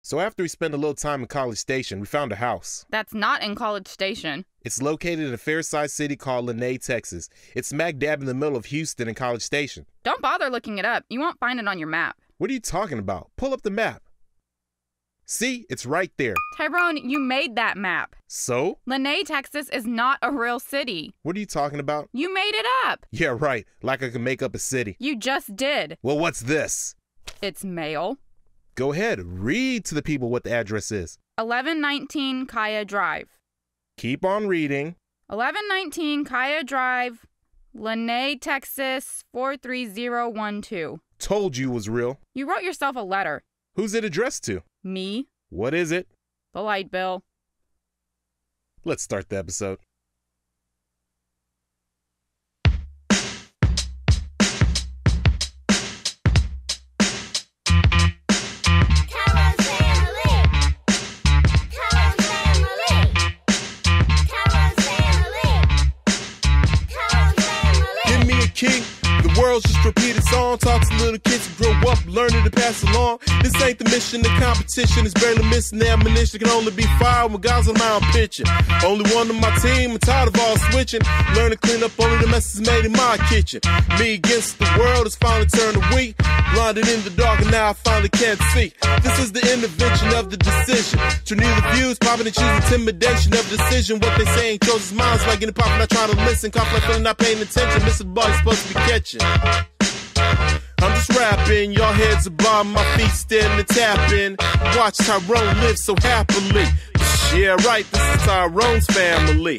So after we spent a little time in College Station, we found a house. That's not in College Station. It's located in a fair-sized city called Lynnae, Texas. It's smack dab in the middle of Houston and College Station. Don't bother looking it up. You won't find it on your map. What are you talking about? Pull up the map. See, it's right there. Tyrone, you made that map. So? Lynnae, Texas is not a real city. What are you talking about? You made it up. Yeah, right. Like I can make up a city. You just did. Well, what's this? It's mail. Go ahead, read to the people what the address is. 1119 Kaya Drive. Keep on reading. 1119 Kaya Drive, Lynnae, Texas 43012. Told you it was real. You wrote yourself a letter. Who's it addressed to? Me. What is it? The light bill. Let's start the episode. King, the world's just repeated song. Talks to little kids who grow up learning to pass along. This ain't the mission, the competition is barely missing the ammunition. Can only be fired when guys on my own pitching. Only one on my team, I'm tired of all switching. Learn to clean up only the messes made in my kitchen. Me against the world has finally turned to weak. Blinded in the dark and now I finally can't see. This is the intervention of the decision. Turn the views, popping and choosing intimidation of decision. What they say ain't chose his minds like getting popping, not trying to listen. Cough like feeling not paying attention. Missing the body's supposed to be catching. I'm just rapping, y'all heads are bobbing, my feet standing and tapping. Watch Tyrone live so happily. Yeah, right, this is Tyrone's family.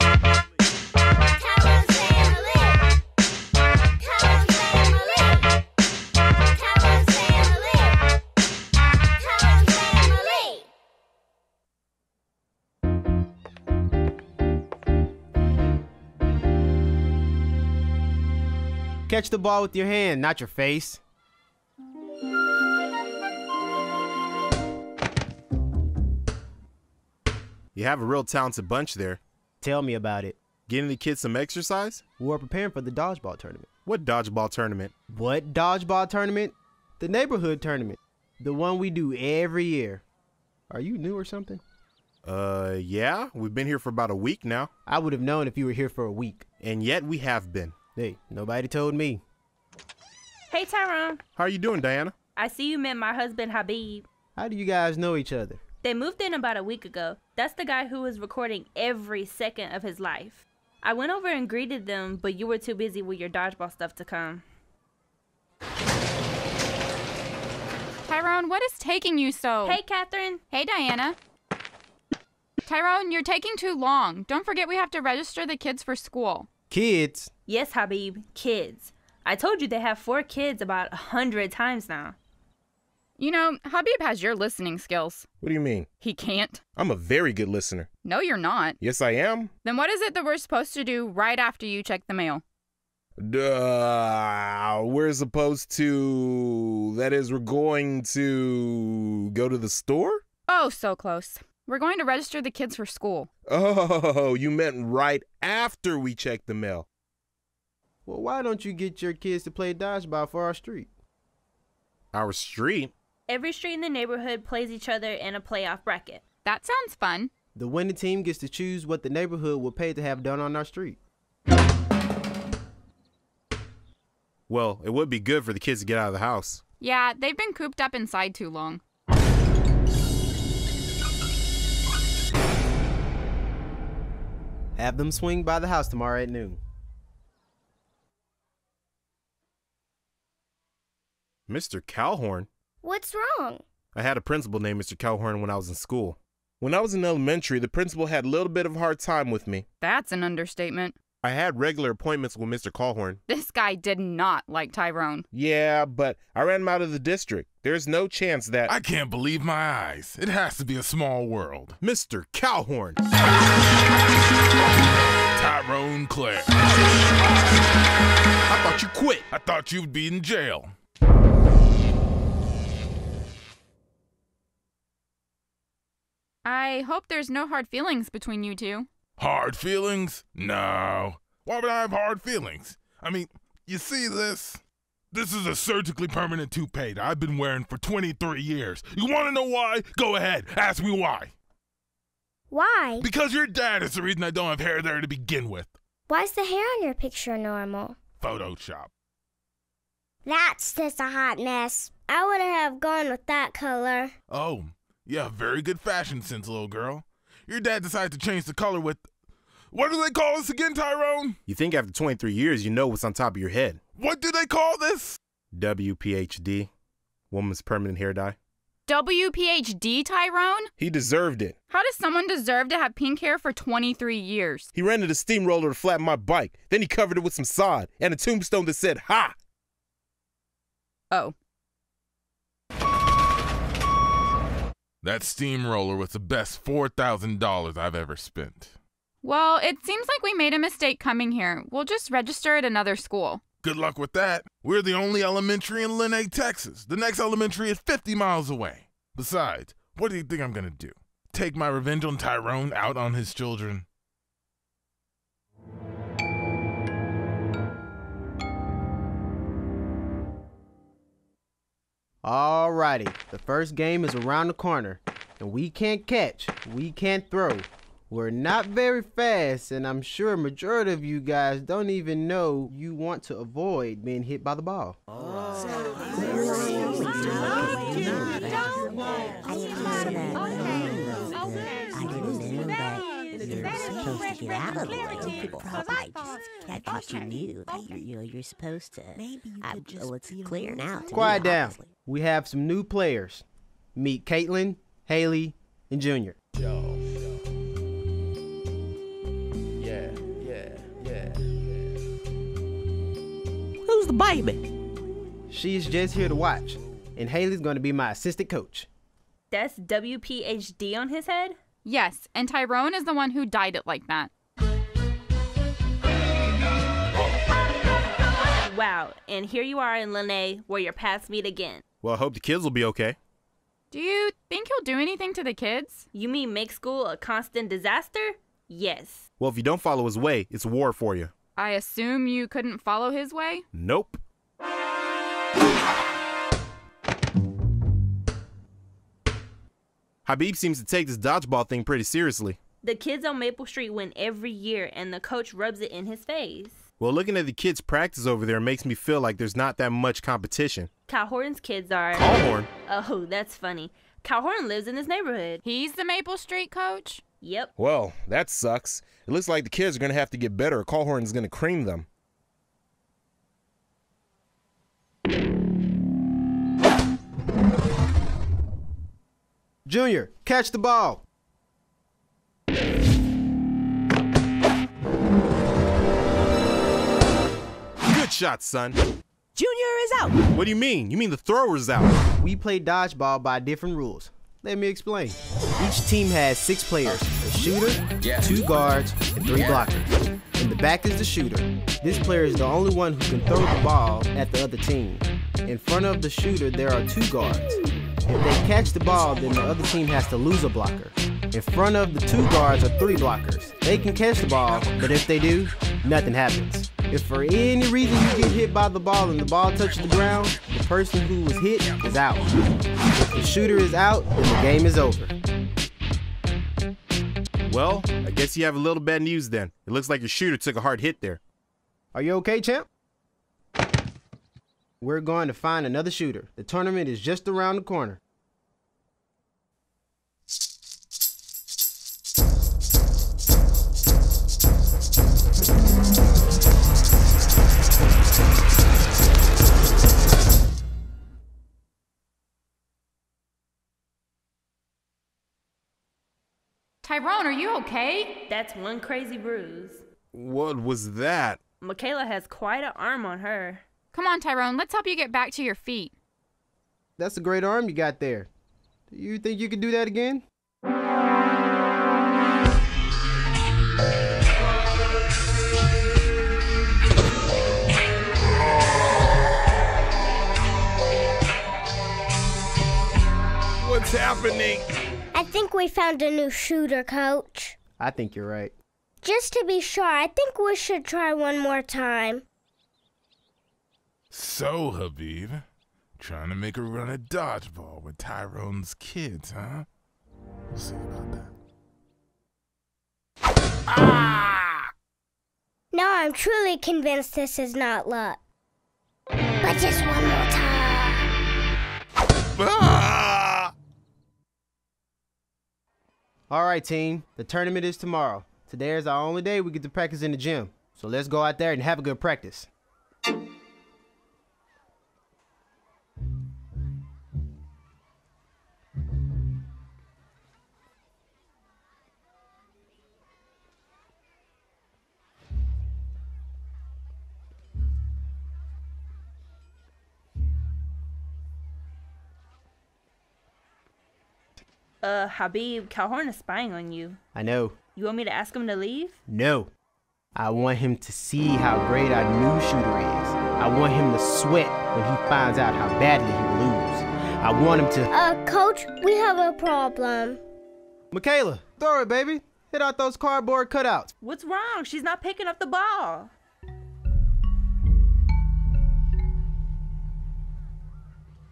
Catch the ball with your hand, not your face. You have a real talented bunch there. Tell me about it. Getting the kids some exercise? We're preparing for the dodgeball tournament. What dodgeball tournament? What dodgeball tournament? The neighborhood tournament. The one we do every year. Are you new or something? Yeah. We've been here for about a week now. I would have known if you were here for a week. And yet we have been. Hey, nobody told me. Hey, Tyrone. How are you doing, Diana? I see you met my husband, Habib. How do you guys know each other? They moved in about a week ago. That's the guy who was recording every second of his life. I went over and greeted them, but you were too busy with your dodgeball stuff to come. Tyrone, what is taking you so? Hey, Catherine. Hey, Diana. Tyrone, you're taking too long. Don't forget we have to register the kids for school. Kids? Yes, Habib, kids. I told you they have 4 kids about 100 times now. You know, Habib has your listening skills. What do you mean? He can't. I'm a very good listener. No, you're not. Yes, I am. Then what is it that we're supposed to do right after you check the mail? We're supposed to... That is, we're going to go to the store? Oh, so close. We're going to register the kids for school. Oh, you meant right after we check the mail. Well, why don't you get your kids to play dodgeball for our street? Our street? Every street in the neighborhood plays each other in a playoff bracket. That sounds fun. The winning team gets to choose what the neighborhood will pay to have done on our street. Well, it would be good for the kids to get out of the house. Yeah, they've been cooped up inside too long. Have them swing by the house tomorrow at noon. Mr. Calhorn? What's wrong? I had a principal named Mr. Calhorn when I was in school. When I was in elementary, the principal had a little bit of a hard time with me. That's an understatement. I had regular appointments with Mr. Calhorn. This guy did not like Tyrone. Yeah, but I ran him out of the district. There's no chance that... I can't believe my eyes. It has to be a small world. Mr. Calhorn! Tyrone Clare. I thought you quit. I thought you'd be in jail. I hope there's no hard feelings between you two. Hard feelings? No. Why would I have hard feelings? I mean, you see this? This is a surgically permanent toupee that I've been wearing for 23 years. You want to know why? Go ahead, ask me why. Why? Because your dad is the reason I don't have hair there to begin with. Why's the hair on your picture normal? Photoshop. That's just a hot mess. I would have gone with that color. Oh, yeah, very good fashion sense, little girl. Your dad decided to change the color with... What do they call this again, Tyrone? You think after 23 years you know what's on top of your head. What do they call this? WPHD. Woman's permanent hair dye. WPHD, Tyrone? He deserved it. How does someone deserve to have pink hair for 23 years? He rented a steamroller to flatten my bike. Then he covered it with some sod and a tombstone that said, "Ha!" Oh. That steamroller was the best $4,000 I've ever spent. Well, it seems like we made a mistake coming here. We'll just register at another school. Good luck with that. We're the only elementary in Lynnae, Texas. The next elementary is 50 miles away. Besides, what do you think I'm gonna do? Take my revenge on Tyrone out on his children? Alrighty, the first game is around the corner, and we can't catch, we can't throw. We're not very fast, and I'm sure a majority of you guys don't even know you want to avoid being hit by the ball. I thought you knew that you're supposed to. Maybe you could just it's clear now. Quiet me, down. obviously. We have some new players. Meet Caitlin, Haley, and Junior. Yeah. Who's the baby? She's just here to watch, and Haley's going to be my assistant coach. That's WPHD on his head? Yes, and Tyrone is the one who dyed it like that. Wow, and here you are in Lynnae, where your paths meet again. Well, I hope the kids will be okay. Do you think he'll do anything to the kids? You mean make school a constant disaster? Yes. Well, if you don't follow his way, it's war for you. I assume you couldn't follow his way? Nope. Habib seems to take this dodgeball thing pretty seriously. The kids on Maple Street win every year, and the coach rubs it in his face. Well, looking at the kids practice over there makes me feel like there's not that much competition. Calhorn's kids are... Calhorn? Oh, that's funny. Calhorn lives in this neighborhood. He's the Maple Street coach? Yep. Well, that sucks. It looks like the kids are going to have to get better or Calhorn is going to cream them. Junior, catch the ball. Good shot, son. Junior is out. What do you mean? You mean the thrower's out? We play dodgeball by different rules. Let me explain. Each team has 6 players, a shooter, 2 guards, and 3 blockers. In the back is the shooter. This player is the only one who can throw the ball at the other team. In front of the shooter, there are 2 guards. If they catch the ball, then the other team has to lose a blocker. In front of the 2 guards are 3 blockers. They can catch the ball, but if they do, nothing happens. If for any reason you get hit by the ball and the ball touches the ground, the person who was hit is out. If the shooter is out, then the game is over. Well, I guess you have a little bad news then. It looks like your shooter took a hard hit there. Are you okay, champ? We're going to find another shooter. The tournament is just around the corner. Tyrone, are you okay? That's one crazy bruise. What was that? Michaela has quite an arm on her. Come on, Tyrone, let's help you get back to your feet. That's a great arm you got there. Do you think you could do that again? What's happening? I think we found a new shooter, Coach. I think you're right. Just to be sure, I think we should try one more time. So, Habib, trying to make a run at dodgeball with Tyrone's kids, huh? We'll see about that. Ah! Now I'm truly convinced this is not luck. But just one more time. Ah! All right, team. The tournament is tomorrow. Today is our only day we get to practice in the gym. So let's go out there and have a good practice. Habib, Calhoun is spying on you. I know. You want me to ask him to leave? No. I want him to see how great our new shooter is. I want him to sweat when he finds out how badly he will lose. I want him to... Coach, we have a problem. Michaela, throw it, baby. Hit out those cardboard cutouts. What's wrong? She's not picking up the ball.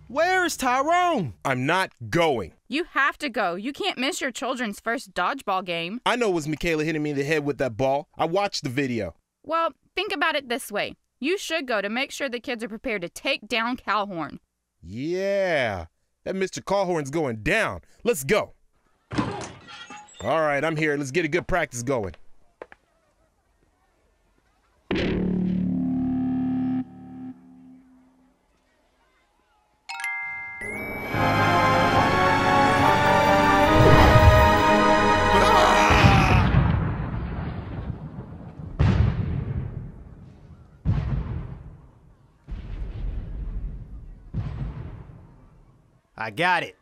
Where's Tyrone? I'm not going. You have to go. You can't miss your children's first dodgeball game. I know it was Michaela hitting me in the head with that ball. I watched the video. Well, think about it this way. You should go to make sure the kids are prepared to take down Calhoun. Yeah, that Mr. Calhorn's going down. Let's go. All right, I'm here. Let's get a good practice going. I got it.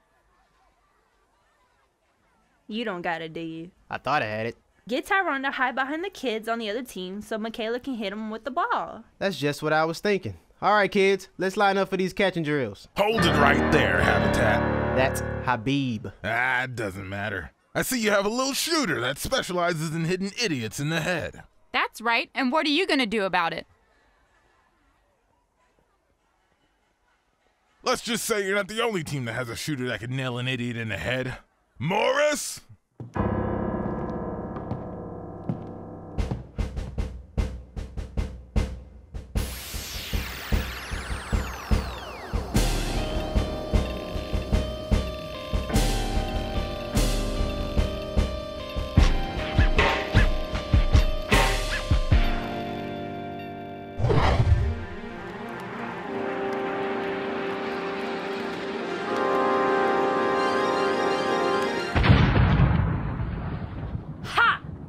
You don't got it, do you? I thought I had it. Get Tyrone to hide behind the kids on the other team so Michaela can hit him with the ball. That's just what I was thinking. All right, kids, let's line up for these catching drills. Hold it right there, Habitat. That's Habib. It doesn't matter. I see you have a little shooter that specializes in hitting idiots in the head. That's right. And what are you going to do about it? Let's just say you're not the only team that has a shooter that can nail an idiot in the head. Morris?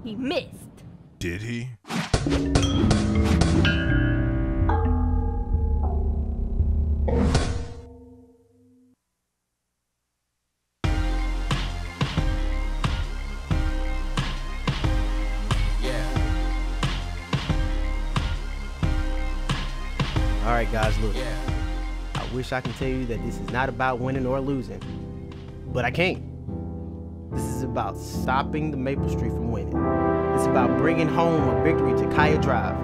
He missed. Did he? All right, guys, look. I wish I can tell you that this is not about winning or losing, but I can't. This is about stopping the Maple Street from winning. It's about bringing home a victory to Kaya Drive.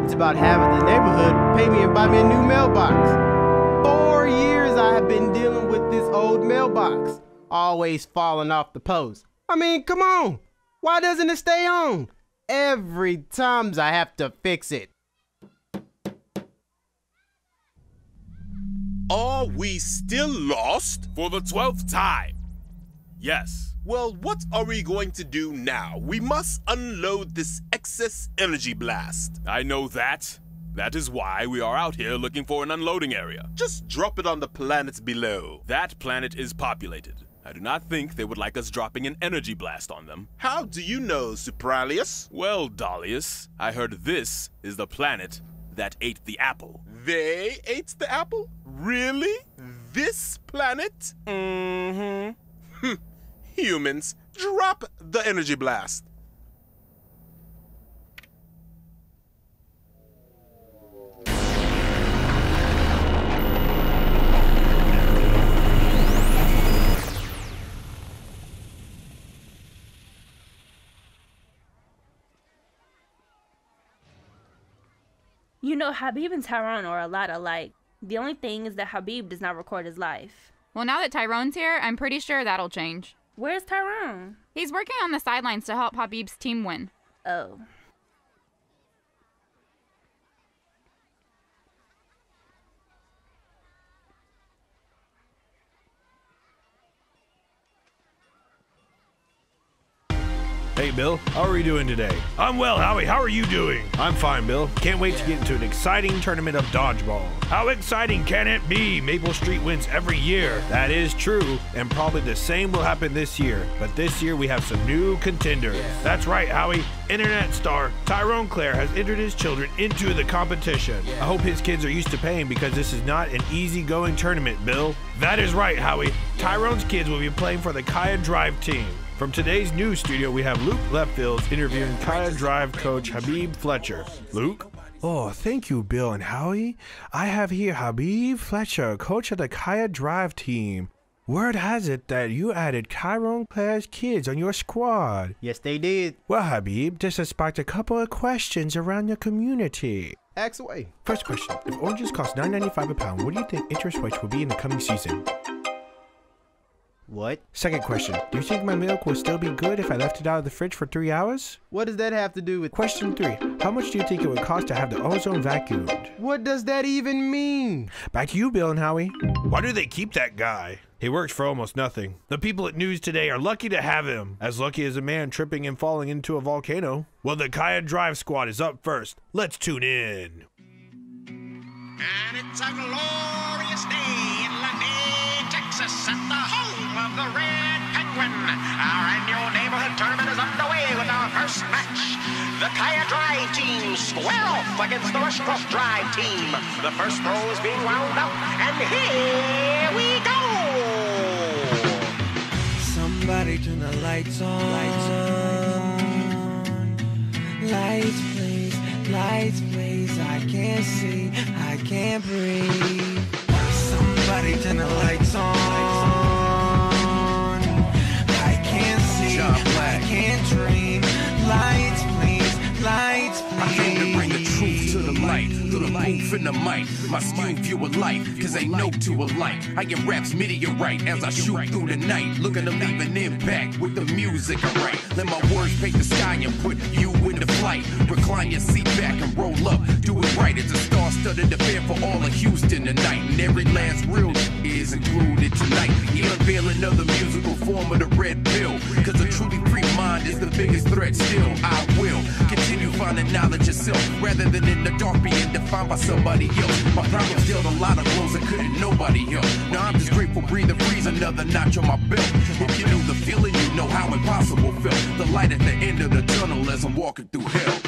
It's about having the neighborhood pay me and buy me a new mailbox. 4 years I have been dealing with this old mailbox, always falling off the post. I mean, come on. Why doesn't it stay on? Every time I have to fix it. Are we still lost? For the 12th time. Yes. Well, what are we going to do now? We must unload this excess energy blast. I know that. That is why we are out here looking for an unloading area. Just drop it on the planets below. That planet is populated. I do not think they would like us dropping an energy blast on them. How do you know, Supralius? Well, Dahlius, I heard this is the planet that ate the apple. They ate the apple? Really? This planet? Mm-hmm. Humans, drop the energy blast. You know, Habib and Tyrone are a lot alike. The only thing is that Habib does not record his life. Well, now that Tyrone's here, I'm pretty sure that'll change. Where's Tyrone? He's working on the sidelines to help Habib's team win. Oh. Hey, Bill. How are you doing today? I'm well, Howie. How are you doing? I'm fine, Bill. Can't wait to get into an exciting tournament of dodgeball. How exciting can it be? Maple Street wins every year. That is true, and probably the same will happen this year. But this year we have some new contenders. That's right, Howie. Internet star Tyrone Claire has entered his children into the competition. I hope his kids are used to paying because this is not an easy-going tournament, Bill. That is right, Howie. Tyrone's kids will be playing for the Kaya Drive team. From today's news studio, we have Luke Leftfields interviewing Kaya Drive coach Habib Fletcher. Luke? Oh, thank you, Bill and Howie. I have here Habib Fletcher, coach of the Kaya Drive team. Word has it that you added Tyrone Claire's kids on your squad. Yes, they did. Well, Habib, this has sparked a couple of questions around your community. Ask away. First question, if oranges cost $9.95 a pound, what do you think interest rates will be in the coming season? What? Second question, do you think my milk will still be good if I left it out of the fridge for 3 hours? What does that have to do with... Question 3, how much do you think it would cost to have the ozone vacuumed? What does that even mean? Back to you, Bill and Howie. Why do they keep that guy? He works for almost nothing. The people at News Today are lucky to have him. As lucky as a man tripping and falling into a volcano. Well, the Kaya Drive squad is up first. Let's tune in. And it's a glorious day in Lynnae, Texas, at the home of the Red Penguin. Our annual neighborhood tournament is underway with our first match. The Kaya Drive team square off against the Rushcroft Drive team. The first throw is being wound up, and here we go. Somebody turn the lights on. Lights, please. Lights, please. I can't see. I can't breathe. Somebody turn the lights on. I can't see. I can't dream. Lights, please. Lights, please. I came to bring the truth to the light, through the booth in the mic. My skewed view of life, cause ain't no two alike. I am rap's meteorite as I shoot through the night, looking to leave an impact with the music I write. Let my words paint the sky and put you into flight. Recline your seat back and roll up, do it right. It's a star-studded affair for all of Houston tonight, and every last real is included tonight. The unveiling of the musical form of the red pill, cause a truly free mind is the biggest threat still. I will continue finding knowledge yourself, rather than in the dark being defined by somebody else. My problems dealt a lot of blows that couldn't nobody help. Now I'm just grateful breathe another notch on my belt. If you knew the feeling, you know how impossible felt. The light at the end of the tunnel as I'm walking through hell.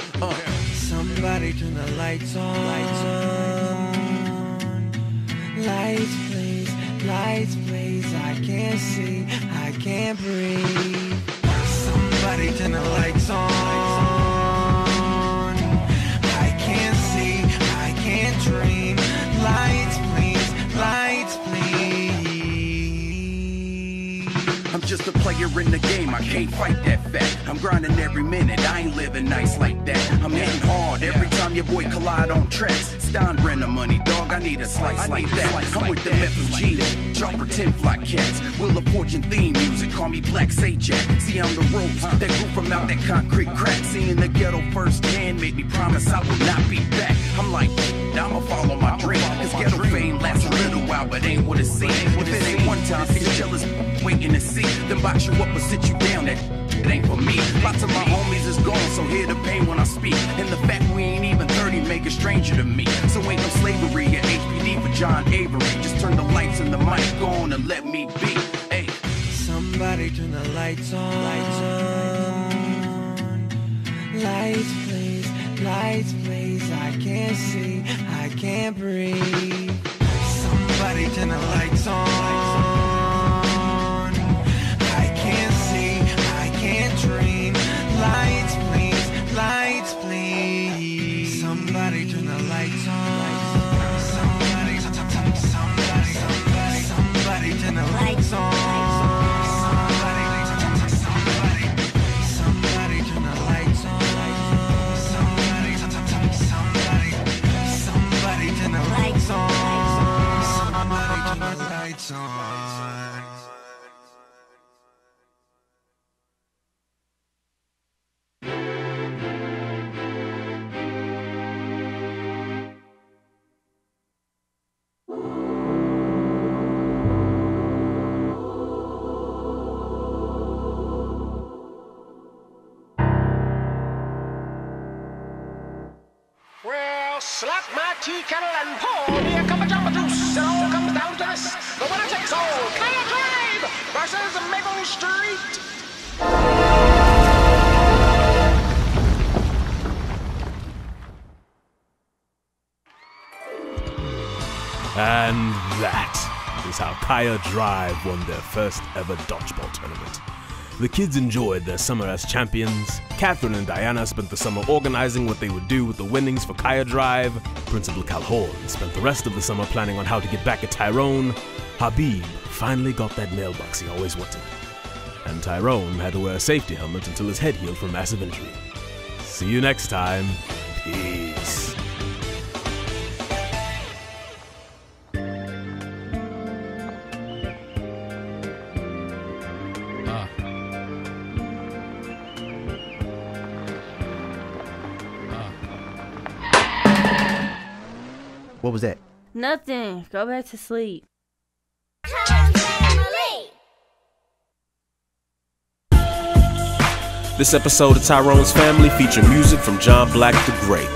Somebody turn the lights on. Lights, please. Lights, please. I can't see. I can't breathe. Somebody turn the lights on. I can't see. I can't dream. Lights, please. Lights, please. I'm just a player in the game, I can't fight that fact. I'm grinding every minute, I ain't living nice like that. I'm hitting hard every time your boy collide on tracks. Steinbrenner money, dog, I need a slice like that. I'm with the FMG, y'all pretend fly cats. Wheel of Fortune theme music, call me Black Sajak. See I'm the ropes that grew from out that concrete crack. Seeing the ghetto firsthand made me promise I will not be back. I'm like, now I'ma follow my dream. Cause ghetto fame lasts a little while, but ain't what it seems. If it ain't one time, it's jealous waiting to see. Then box you up or sit you down, that it ain't for me. Lots of my homies is gone, so hear the pain when I speak. And the fact we ain't even 30 make a stranger to me. So ain't no slavery or HPD for John Avery. Just turn the lights and the mic on and let me be. Hey. Somebody turn the lights on. Lights, please. Lights, please. I can't see. I can't breathe. Somebody turn the lights on. Dream. Lights, please. Lights, please. Somebody turn the lights on. Somebody turn the lights on. Somebody turn the lights on. my tea kettle and pour me a cup of jamba juice. It all comes down to this. The winner takes all. Kaya Drive versus Maple Street. And that is how Kaya Drive won their first ever dodgeball tournament. The kids enjoyed their summer as champions. Catherine and Diana spent the summer organizing what they would do with the winnings for Kaya Drive. Principal Calhoun spent the rest of the summer planning on how to get back at Tyrone. Habib finally got that mailbox he always wanted. And Tyrone had to wear a safety helmet until his head healed from massive injury. See you next time. Peace. What was that? Nothing. Go back to sleep. This episode of Tyrone's Family featured music from John Black the Great.